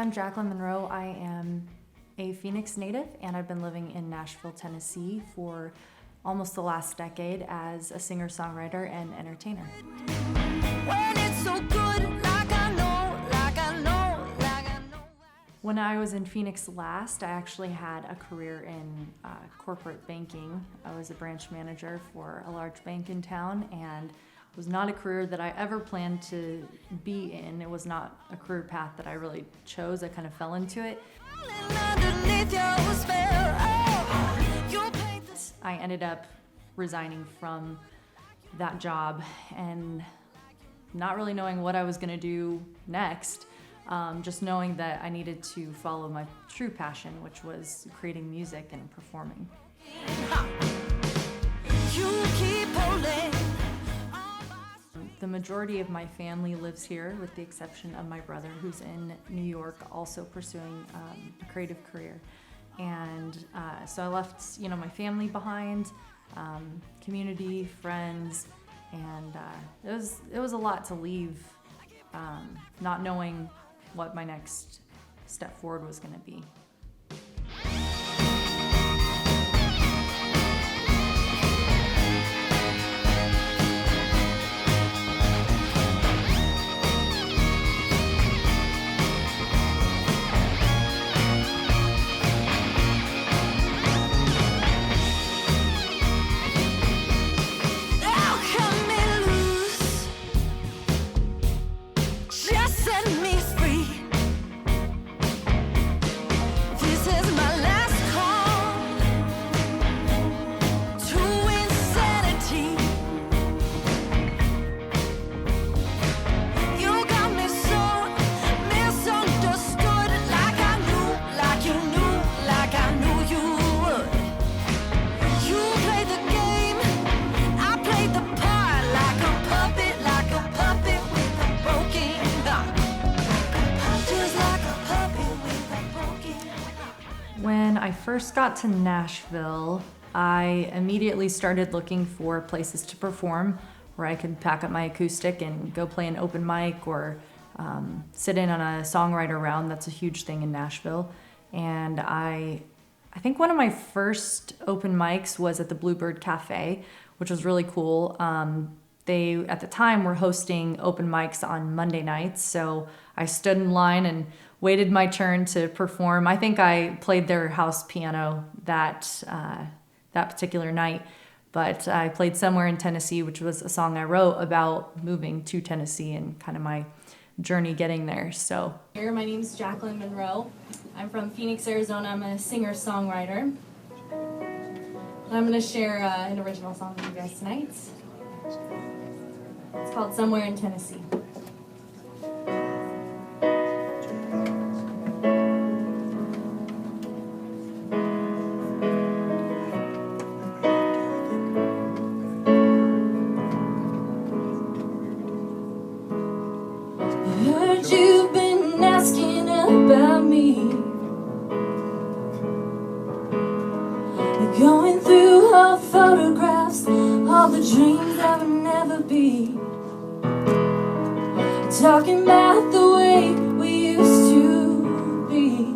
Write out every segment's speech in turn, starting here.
I'm Jaclyn Monroe. I am a Phoenix native, and I've been living in Nashville, Tennessee for almost the last decade as a singer-songwriter and entertainer. When it's so good, like I know, like I know, like I know. When I was in Phoenix last, I actually had a career in corporate banking. I was a branch manager for a large bank in town, and it was not a career that I ever planned to be in. It was not a career path that I really chose. I kind of fell into it. I ended up resigning from that job and not really knowing what I was going to do next, just knowing that I needed to follow my true passion, which was creating music and performing. You keep holding. The majority of my family lives here, with the exception of my brother, who's in New York, also pursuing a creative career. And so I left, my family behind, community, friends, and it was a lot to leave, not knowing what my next step forward was going to be. When I first got to Nashville, I immediately started looking for places to perform where I could pack up my acoustic and go play an open mic or sit in on a songwriter round. That's a huge thing in Nashville. And I think one of my first open mics was at the Bluebird Cafe, which was really cool. They, at the time, were hosting open mics on Monday nights, so I stood in line and waited my turn to perform. I think I played their house piano that particular night, but I played Somewhere in Tennessee, which was a song I wrote about moving to Tennessee and kind of my journey getting there. So Here, my name's Jaclyn Monroe. I'm from Phoenix, Arizona. I'm a singer-songwriter. I'm going to share an original song with you guys tonight. It's called Somewhere in Tennessee. Heard you've been asking about me, going through her photographs, all the dreams that would never be, talking about the way we used to be.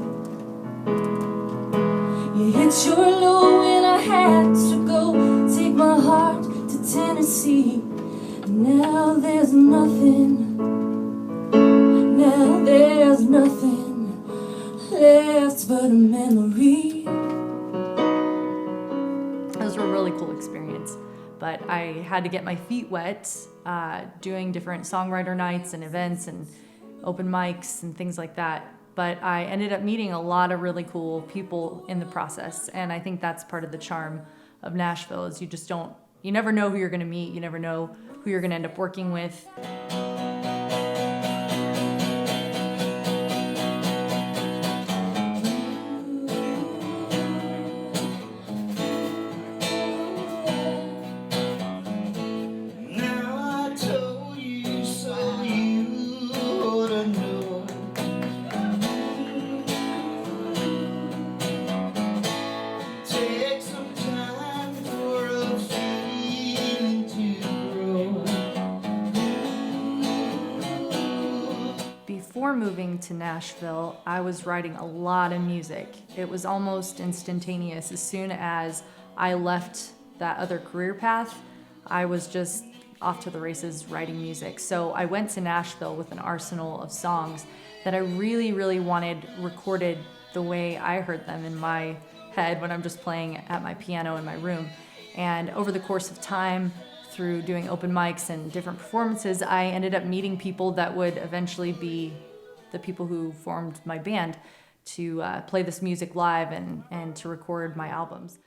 You hit your low when I had to go take my heart to Tennessee. Now there's nothing. Now there's nothing left but a memory. it was a really cool experience, but I had to get my feet wet doing different songwriter nights and events and open mics and things like that. But I ended up meeting a lot of really cool people in the process, and I think that's part of the charm of Nashville is you never know who you're gonna meet, you never know who you're gonna end up working with. before moving to Nashville, I was writing a lot of music. It was almost instantaneous. As soon as I left that other career path, I was just off to the races writing music. So I went to Nashville with an arsenal of songs that I really, really wanted recorded the way I heard them in my head when I'm just playing at my piano in my room. And over the course of time, through doing open mics and different performances, I ended up meeting people that would eventually be the people who formed my band to play this music live and to record my albums.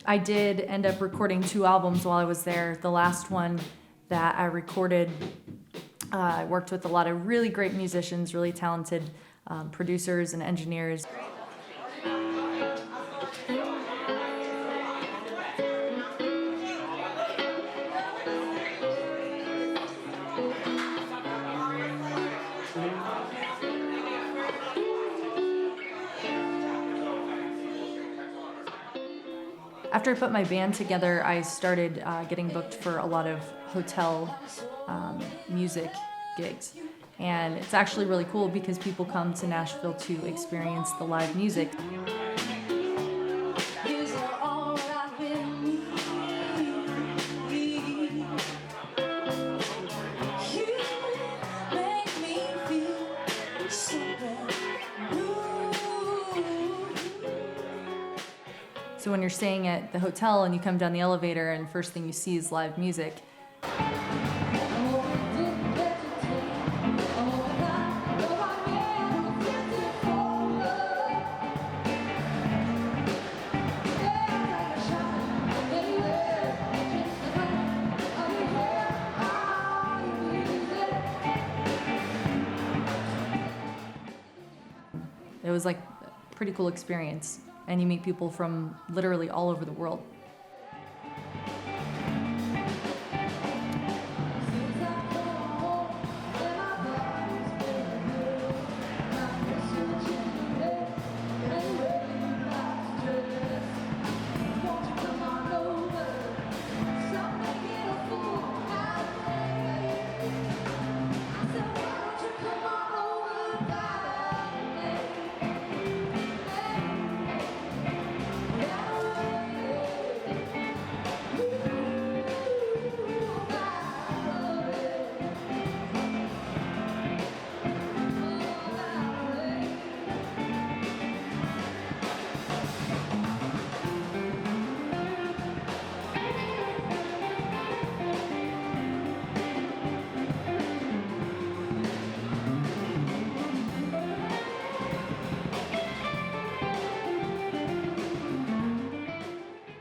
I did end up recording 2 albums while I was there. The last one that I recorded, I worked with a lot of really great musicians, really talented producers and engineers. After I put my band together, I started getting booked for a lot of hotel music gigs. And it's actually really cool because people come to Nashville to experience the live music. So when you're staying at the hotel and you come down the elevator and the first thing you see is live music, it was like a pretty cool experience. And you meet people from literally all over the world.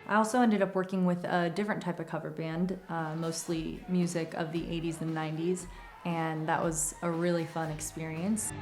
I also ended up working with a different type of cover band, mostly music of the 80s and 90s, and that was a really fun experience.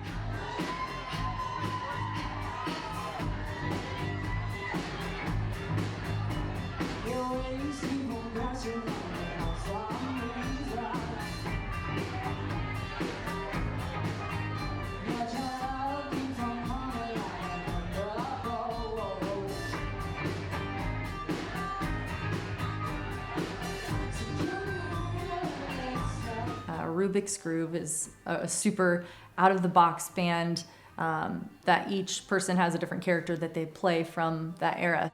Rubik's Groove is a super out-of-the-box band that each person has a different character that they play from that era.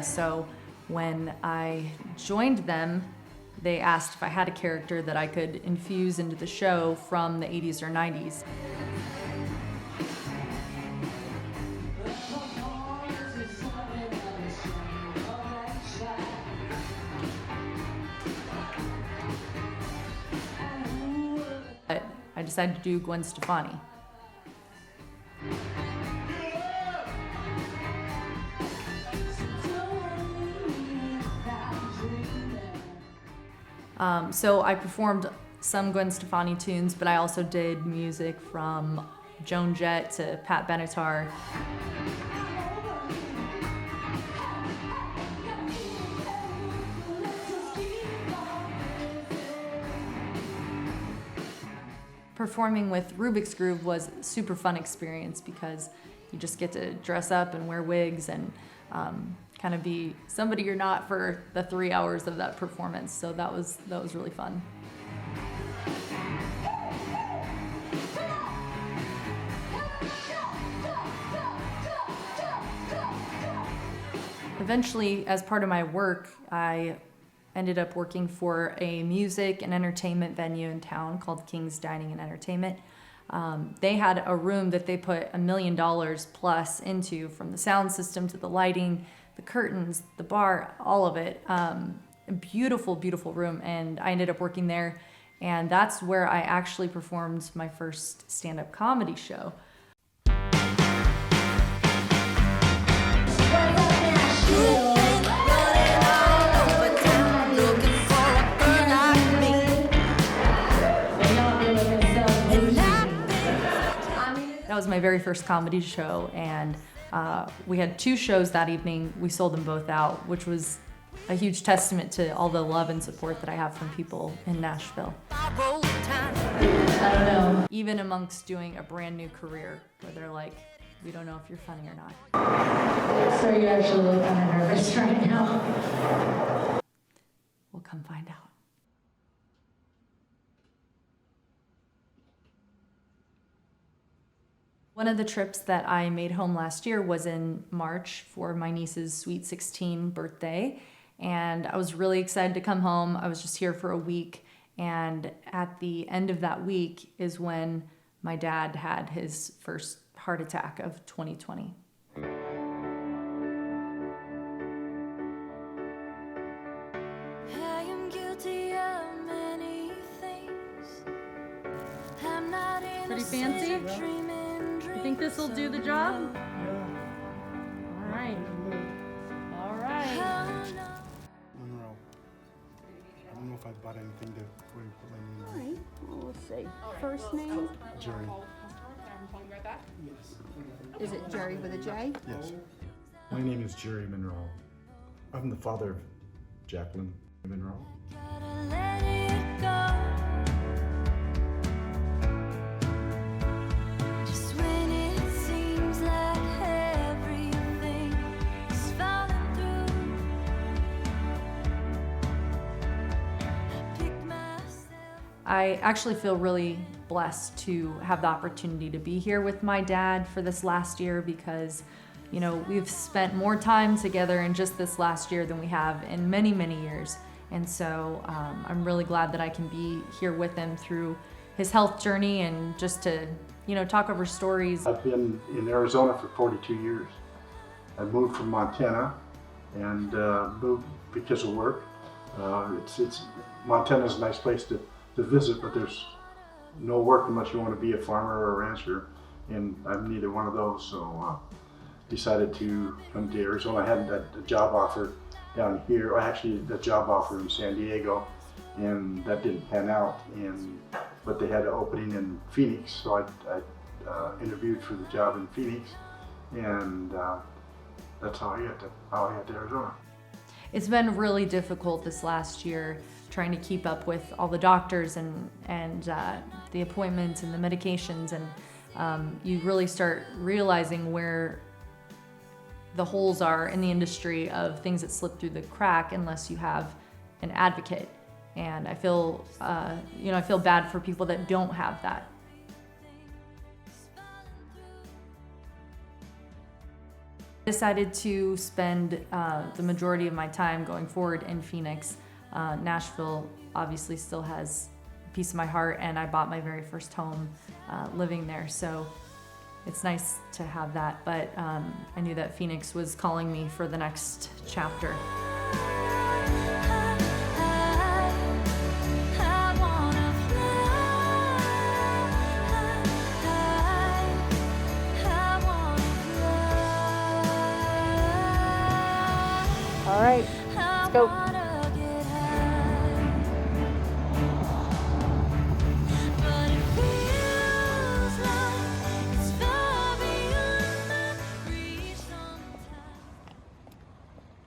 So when I joined them, they asked if I had a character that I could infuse into the show from the 80s or 90s. decided to do Gwen Stefani. So I performed some Gwen Stefani tunes, but I also did music from Joan Jett to Pat Benatar. Performing with Rubik's Groove was a super fun experience because you just get to dress up and wear wigs and kind of be somebody you're not for the 3 hours of that performance. So that was really fun. Eventually, as part of my work, I ended up working for a music and entertainment venue in town called King's Dining and Entertainment. They had a room that they put $1 million plus into, from the sound system to the lighting, the curtains, the bar, all of it. A beautiful, beautiful room, and I ended up working there, and that's where I actually performed my first stand-up comedy show. That was my very first comedy show, and we had 2 shows that evening. We sold them both out, which was a huge testament to all the love and support that I have from people in Nashville. I don't know, even amongst doing a brand new career, where they're like, we don't know if you're funny or not. So you actually look kind of nervous right now. We'll come find out. One of the trips that I made home last year was in March for my niece's sweet 16 birthday, and I was really excited to come home. I was just here for a week, and at the end of that week is when my dad had his first heart attack of 2020. I am guilty of many things. I'm not Pretty fancy? You think this will do the job? All right. All right. Monroe. I don't know if I bought anything to put my name on. All right, well, let's see. First name, Jerry. is it Jerry with a J? Yes. My name is Jerry Monroe. I'm the father of Jaclyn Monroe. Gotta let it go. Just when it seems like everything is falling through, I pick myself. I actually feel really blessed to have the opportunity to be here with my dad for this last year because, you know, we've spent more time together in just this last year than we have in many, many years. And so I'm really glad that I can be here with him through his health journey and just to, you know, talk over stories. I've been in Arizona for 42 years. I moved from Montana and moved because of work. Montana's a nice place to visit, but there's no work unless you want to be a farmer or a rancher, and I'm neither one of those, so decided to come to Arizona. I had a job offer down here, actually a job offer in San Diego, and that didn't pan out, but they had an opening in Phoenix, so I interviewed for the job in Phoenix, and that's how I got to Arizona. It's been really difficult this last year trying to keep up with all the doctors and the appointments and the medications, and you really start realizing where the holes are in the industry of things that slip through the crack unless you have an advocate. And I feel, I feel bad for people that don't have that. I decided to spend the majority of my time going forward in Phoenix. Nashville obviously still has a piece of my heart, and I bought my very first home living there, so it's nice to have that, but I knew that Phoenix was calling me for the next chapter. I wanna fly go.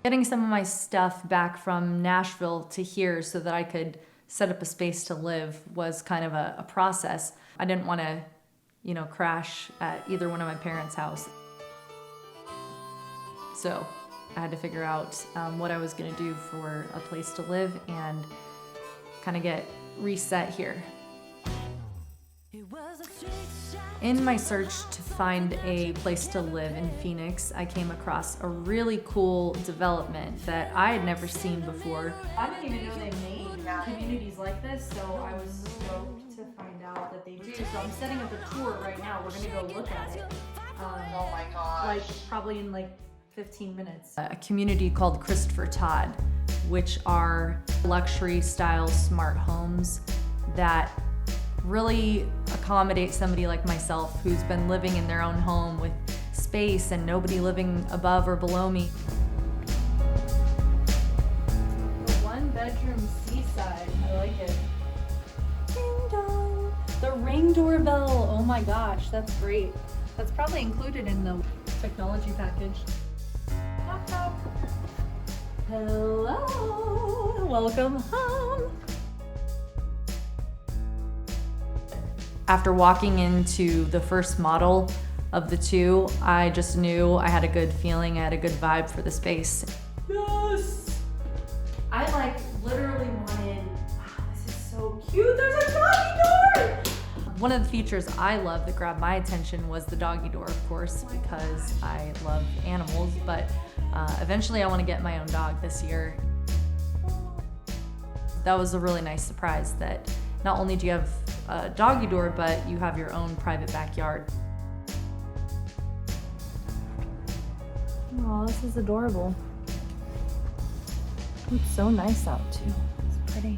Getting some of my stuff back from Nashville to here so that I could set up a space to live was kind of a process. I didn't want to, crash at either one of my parents' house. So I had to figure out what I was going to do for a place to live and kind of get reset here. In my search to find a place to live in Phoenix, I came across a really cool development that I had never seen before. I didn't even know they made communities like this, so I was stoked to find out that they do. So I'm setting up a tour right now. We're gonna go look at it. Oh my gosh. Probably in 15 minutes. A community called Christopher Todd, which are luxury style smart homes that really accommodate somebody like myself who's been living in their own home with space and nobody living above or below me. The 1-bedroom seaside, I like it. Ding dong. The Ring doorbell, oh my gosh, that's great. That's probably included in the technology package. Knock knock. Hello, welcome home. After walking into the first model of the two, I just knew I had a good feeling, I had a good vibe for the space. Yes! I literally wanted, wow, this is so cute, there's a doggy door! One of the features I love that grabbed my attention was the doggy door, of course, because I love animals, but eventually I want to get my own dog this year. That was a really nice surprise that not only do you have a doggy door, but you have your own private backyard. Oh, this is adorable. It's so nice out too. It's pretty.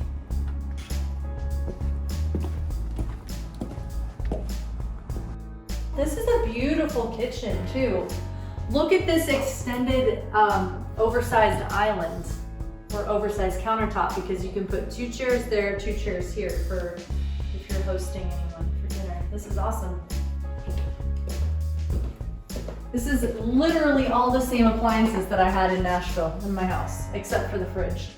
This is a beautiful kitchen too. Look at this extended oversized island or oversized countertop, because you can put 2 chairs there, 2 chairs here for if you're hosting anyone for dinner. This is awesome. This is literally all the same appliances that I had in Nashville in my house, except for the fridge.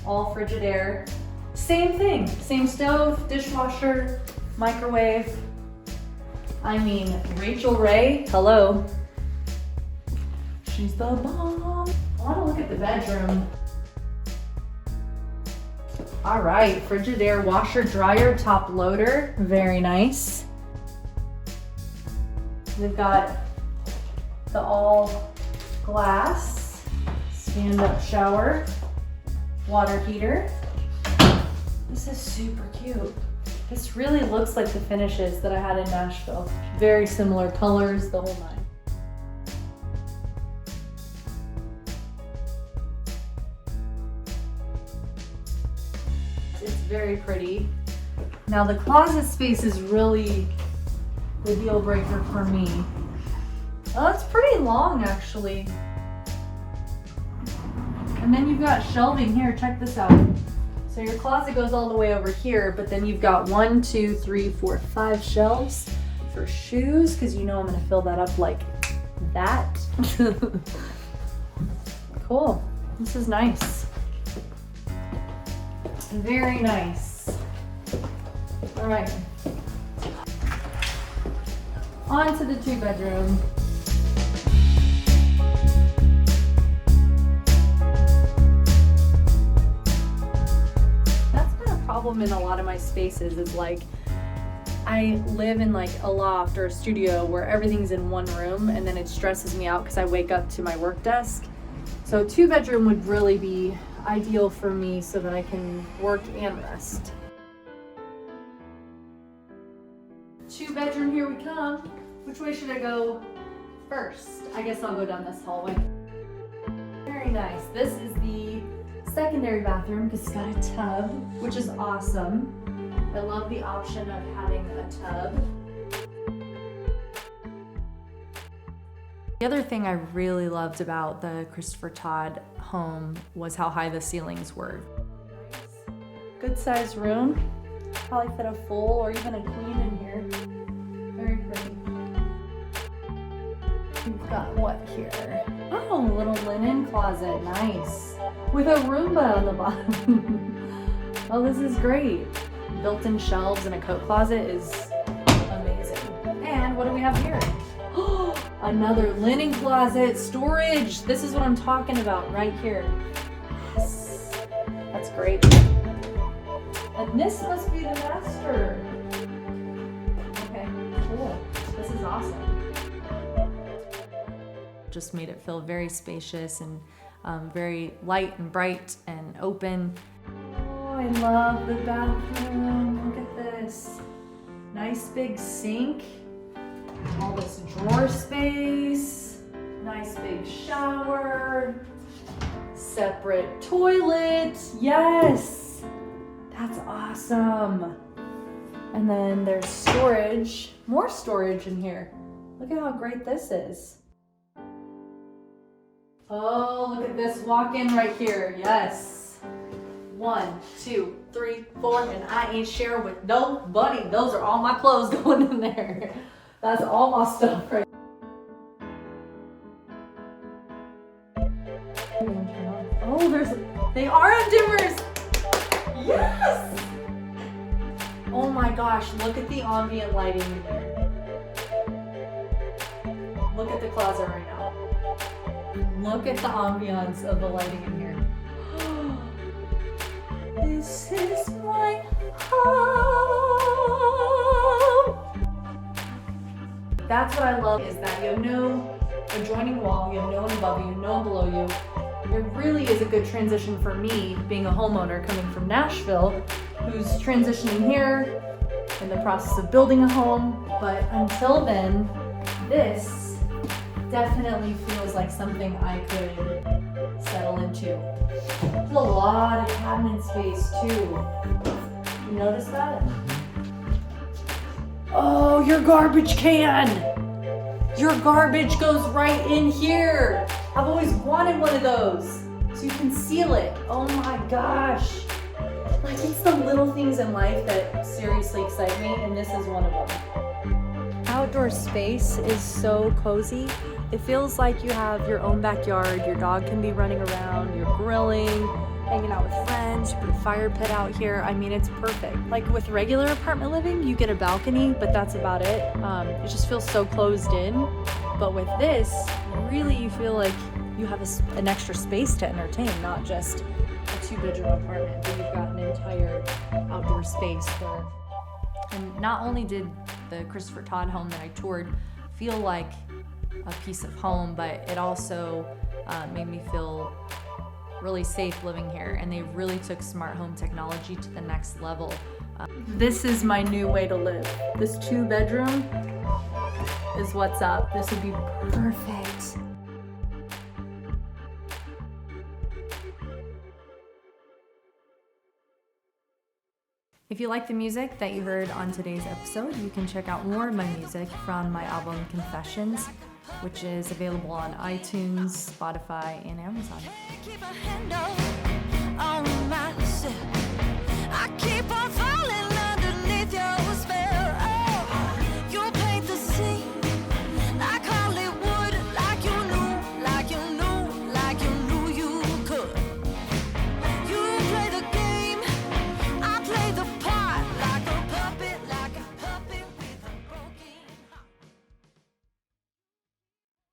All Frigidaire. Same thing, same stove, dishwasher, microwave. I mean, Rachel Ray, hello. She's the bomb. I wanna look at the bedroom. All right, Frigidaire washer, dryer, top loader, very nice. We've got the all glass, stand-up shower, water heater. This is super cute. This really looks like the finishes that I had in Nashville. Very similar colors, the whole nine. It's very pretty. Now the closet space is really the deal breaker for me. Oh, it's pretty long actually. And then you've got shelving here, check this out. So your closet goes all the way over here, but then you've got 1, 2, 3, 4, 5 shelves for shoes, because you know I'm gonna fill that up like that. Cool, this is nice. Very nice. All right, on to the 2-bedroom. Problem in a lot of my spaces is I live in a loft or a studio where everything's in one room, and then it stresses me out because I wake up to my work desk. So 2-bedroom would really be ideal for me so that I can work and rest. 2-bedroom, here we come. Which way should I go first? I guess I'll go down this hallway. Very nice. This is the secondary bathroom because it's got a tub, which is awesome. I love the option of having a tub. The other thing I really loved about the Christopher Todd home was how high the ceilings were. Good sized room. Probably fit a full or even a queen in here. Very pretty. We've got what here? Oh, a little linen closet. Nice. With a Roomba on the bottom. Oh, this is great. Built-in shelves and a coat closet is amazing. And what do we have here? Another linen closet, storage. This is what I'm talking about right here. Yes. That's great. And this must be the master. Okay, cool. This is awesome. Just made it feel very spacious and very light and bright and open. Oh, I love the bathroom. Look at this. Nice big sink. All this drawer space. Nice big shower. Separate toilet. Yes! That's awesome. And then there's storage. More storage in here. Look at how great this is. Oh, look at this walk-in right here. Yes. 1, 2, 3, 4, and I ain't sharing with nobody. Those are all my clothes going in there. That's all my stuff right. Oh, they are on dimmers. Yes. Oh my gosh, look at the ambient lighting in here. Look at the closet right now. Look at the ambiance of the lighting in here. This is my home. That's what I love, is that you have no adjoining wall, you have no one above you, no one below you. It really is a good transition for me, being a homeowner coming from Nashville, who's transitioning here in the process of building a home. But until then, this definitely feels like something I could settle into. There's a lot of cabinet space too. You notice that? Oh, your garbage can! Your garbage goes right in here! I've always wanted one of those, so you can seal it. Oh my gosh. Like, it's the little things in life that seriously excite me, and this is one of them. Outdoor space is so cozy. It feels like you have your own backyard, your dog can be running around, you're grilling, hanging out with friends, you put a fire pit out here. I mean, it's perfect. Like with regular apartment living, you get a balcony, but that's about it. It just feels so closed in. But with this, really you feel like you have an extra space to entertain, not just a 2-bedroom apartment, but you've got an entire outdoor space where. And not only did the Christopher Todd home that I toured feel like a piece of home, but it also made me feel really safe living here, and they really took smart home technology to the next level. This is my new way to live. This 2-bedroom is what's up. This would be perfect. If you like the music that you heard on today's episode, you can check out more of my music from my album Confessions, which is available on iTunes, Spotify, and Amazon.